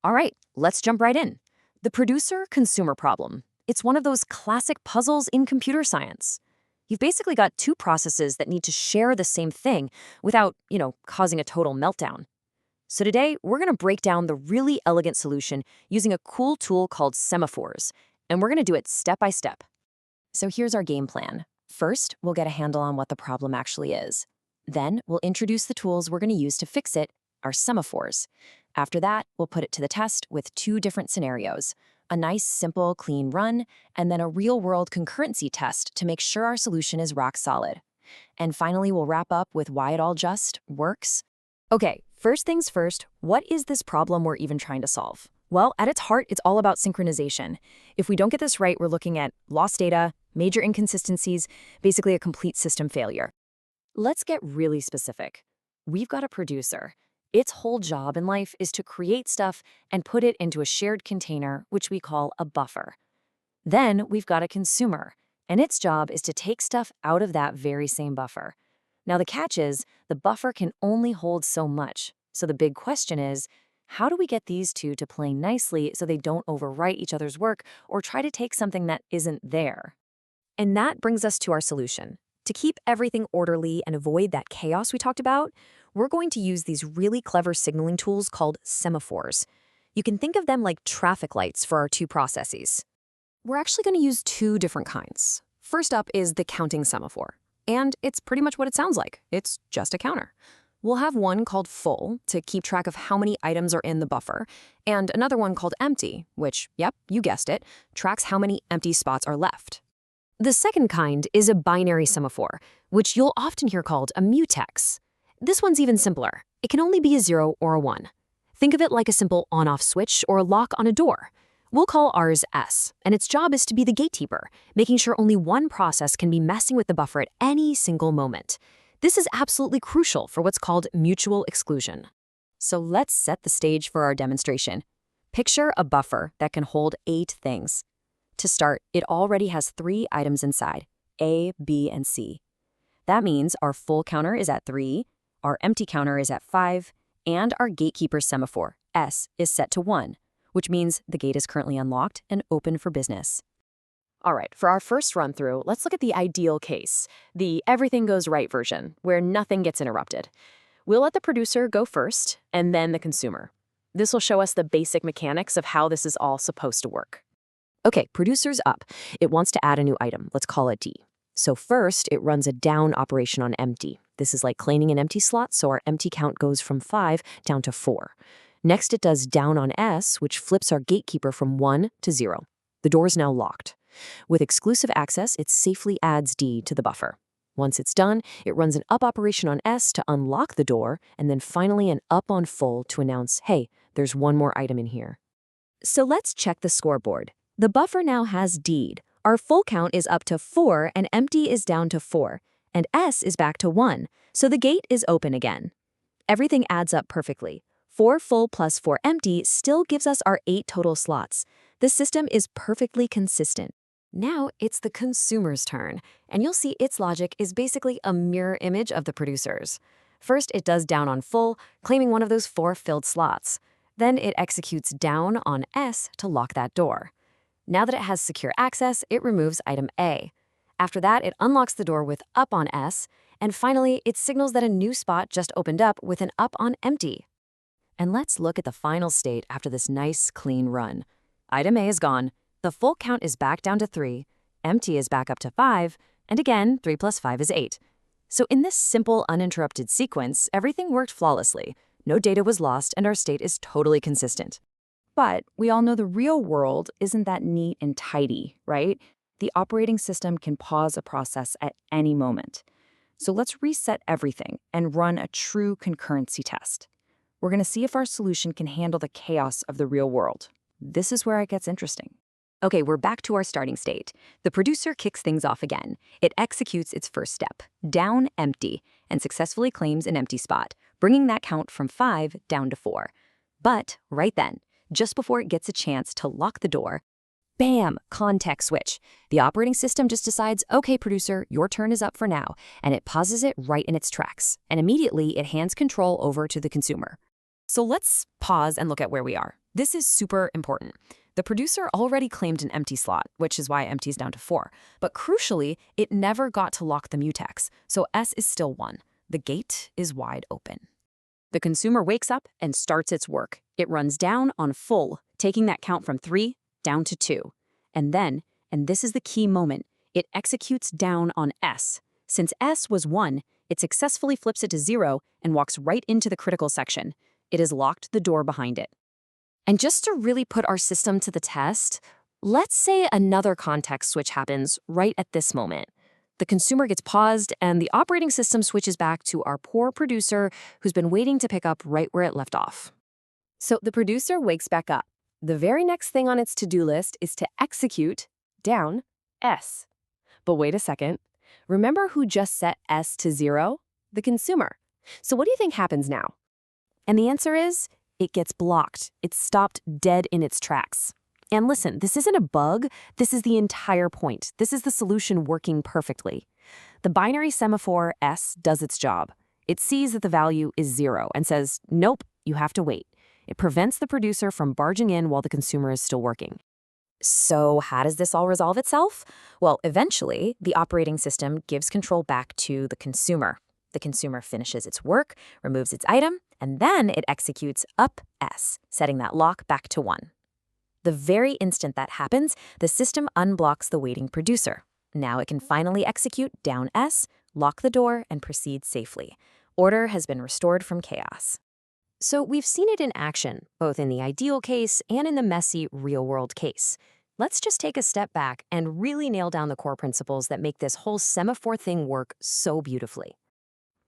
All right, let's jump right in. The producer-consumer problem. It's one of those classic puzzles in computer science. You've basically got two processes that need to share the same thing without, causing a total meltdown. So today, we're going to break down the really elegant solution using a cool tool called Semaphores, and we're going to do it step by step. So here's our game plan. First, we'll get a handle on what the problem actually is. Then, we'll introduce the tools we're going to use to fix it, our semaphores. After that, we'll put it to the test with two different scenarios, a nice, simple, clean run, and then a real-world concurrency test to make sure our solution is rock solid. And finally, we'll wrap up with why it all just works. Okay, first things first, what is this problem we're even trying to solve? Well, at its heart, it's all about synchronization. If we don't get this right, we're looking at lost data, major inconsistencies, basically a complete system failure. Let's get really specific. We've got a producer. Its whole job in life is to create stuff and put it into a shared container, which we call a buffer. Then we've got a consumer, and its job is to take stuff out of that very same buffer. Now the catch is, the buffer can only hold so much. So the big question is, how do we get these two to play nicely so they don't overwrite each other's work or try to take something that isn't there? And that brings us to our solution. To keep everything orderly and avoid that chaos we talked about, we're going to use these really clever signaling tools called semaphores. You can think of them like traffic lights for our two processes. We're actually going to use two different kinds. First up is the counting semaphore, and it's pretty much what it sounds like. It's just a counter. We'll have one called full to keep track of how many items are in the buffer, and another one called empty, which, yep, you guessed it, tracks how many empty spots are left. The second kind is a binary semaphore, which you'll often hear called a mutex. This one's even simpler. It can only be a 0 or a 1. Think of it like a simple on-off switch or a lock on a door. We'll call ours S, and its job is to be the gatekeeper, making sure only one process can be messing with the buffer at any single moment. This is absolutely crucial for what's called mutual exclusion. So let's set the stage for our demonstration. Picture a buffer that can hold 8 things. To start, it already has 3 items inside, A, B, and C. That means our full counter is at 3, our empty counter is at 5, and our gatekeeper semaphore, S, is set to 1, which means the gate is currently unlocked and open for business. All right, for our first run-through, let's look at the ideal case, the everything goes right version, where nothing gets interrupted. We'll let the producer go first, and then the consumer. This will show us the basic mechanics of how this is all supposed to work. Okay, producer's up. It wants to add a new item. Let's call it D. So first, it runs a down operation on empty. This is like claiming an empty slot, so our empty count goes from 5 down to 4. Next, it does down on S, which flips our gatekeeper from 1 to 0. The door is now locked. With exclusive access, it safely adds D to the buffer. Once it's done, it runs an up operation on S to unlock the door, and then finally an up on full to announce, hey, there's one more item in here. So let's check the scoreboard. The buffer now has D'd. Our full count is up to 4 and empty is down to 4, and S is back to 1, so the gate is open again. Everything adds up perfectly. 4 full plus 4 empty still gives us our 8 total slots. The system is perfectly consistent. Now it's the consumer's turn, and you'll see its logic is basically a mirror image of the producer's. First, it does down on full, claiming one of those 4 filled slots. Then it executes down on S to lock that door. Now that it has secure access, it removes item A. After that, it unlocks the door with up on S, and finally, it signals that a new spot just opened up with an up on empty. And let's look at the final state after this nice, clean run. Item A is gone, the full count is back down to 3, empty is back up to 5, and again, 3 plus 5 is 8. So in this simple, uninterrupted sequence, everything worked flawlessly. No data was lost, and our state is totally consistent. But we all know the real world isn't that neat and tidy, right? The operating system can pause a process at any moment. So let's reset everything and run a true concurrency test. We're going to see if our solution can handle the chaos of the real world. This is where it gets interesting. Okay, we're back to our starting state. The producer kicks things off again. It executes its first step, down empty, and successfully claims an empty spot, bringing that count from 5 down to 4. But right then, just before it gets a chance to lock the door, bam, context switch. The operating system just decides, okay, producer, your turn is up for now, and it pauses it right in its tracks, and immediately it hands control over to the consumer. So let's pause and look at where we are. This is super important. The producer already claimed an empty slot, which is why empty is down to 4. But crucially, it never got to lock the mutex, so S is still 1. The gate is wide open. The consumer wakes up and starts its work. It runs down on full, taking that count from 3 down to 2. And then, and this is the key moment, it executes down on S. Since S was 1, it successfully flips it to 0 and walks right into the critical section. It has locked the door behind it. And just to really put our system to the test, let's say another context switch happens right at this moment. The consumer gets paused and the operating system switches back to our poor producer who's been waiting to pick up right where it left off. So the producer wakes back up. The very next thing on its to-do list is to execute down S. But wait a second. Remember who just set S to 0? The consumer. So what do you think happens now? And the answer is, it gets blocked. It's stopped dead in its tracks. And listen, this isn't a bug. This is the entire point. This is the solution working perfectly. The binary semaphore S does its job. It sees that the value is 0 and says, nope, you have to wait. It prevents the producer from barging in while the consumer is still working. So how does this all resolve itself? Well, eventually, the operating system gives control back to the consumer. The consumer finishes its work, removes its item, and then it executes up S, setting that lock back to 1. The very instant that happens, the system unblocks the waiting producer. Now it can finally execute down S, lock the door, and proceed safely. Order has been restored from chaos. So we've seen it in action, both in the ideal case and in the messy real-world case. Let's just take a step back and really nail down the core principles that make this whole semaphore thing work so beautifully.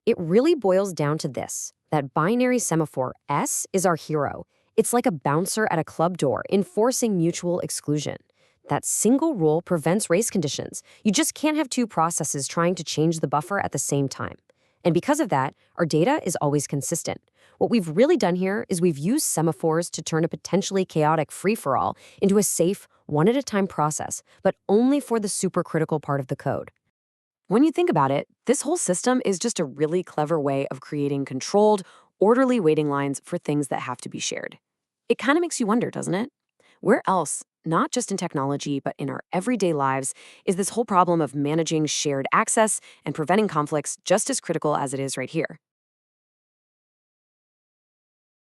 It really boils down to this, that binary semaphore S is our hero. It's like a bouncer at a club door enforcing mutual exclusion. That single rule prevents race conditions. You just can't have two processes trying to change the buffer at the same time. And because of that, our data is always consistent. What we've really done here is we've used semaphores to turn a potentially chaotic free-for-all into a safe, one-at-a-time process, but only for the supercritical part of the code. When you think about it, this whole system is just a really clever way of creating controlled, orderly waiting lines for things that have to be shared. It kind of makes you wonder, doesn't it? Where else, not just in technology, but in our everyday lives, is this whole problem of managing shared access and preventing conflicts just as critical as it is right here?